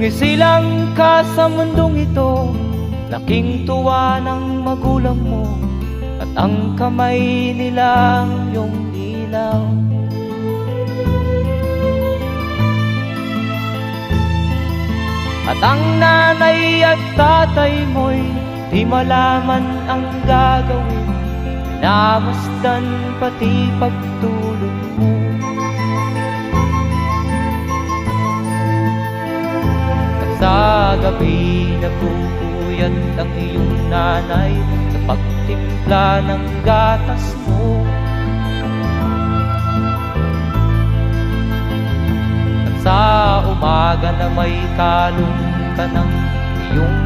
Sumisilang ka sa mundong ito, laking tuwa ng magulang mo, at ang kamay nila ang iyong ilaw. At ang nanay at tatay mo'y di malaman ang gagawin, namasdan pati pagtulog mo. At sa gabi nagpupuyat ang iyong nanay sa pagtimpla ng gatas mo. At sa umaga na may kalong ka ng iyong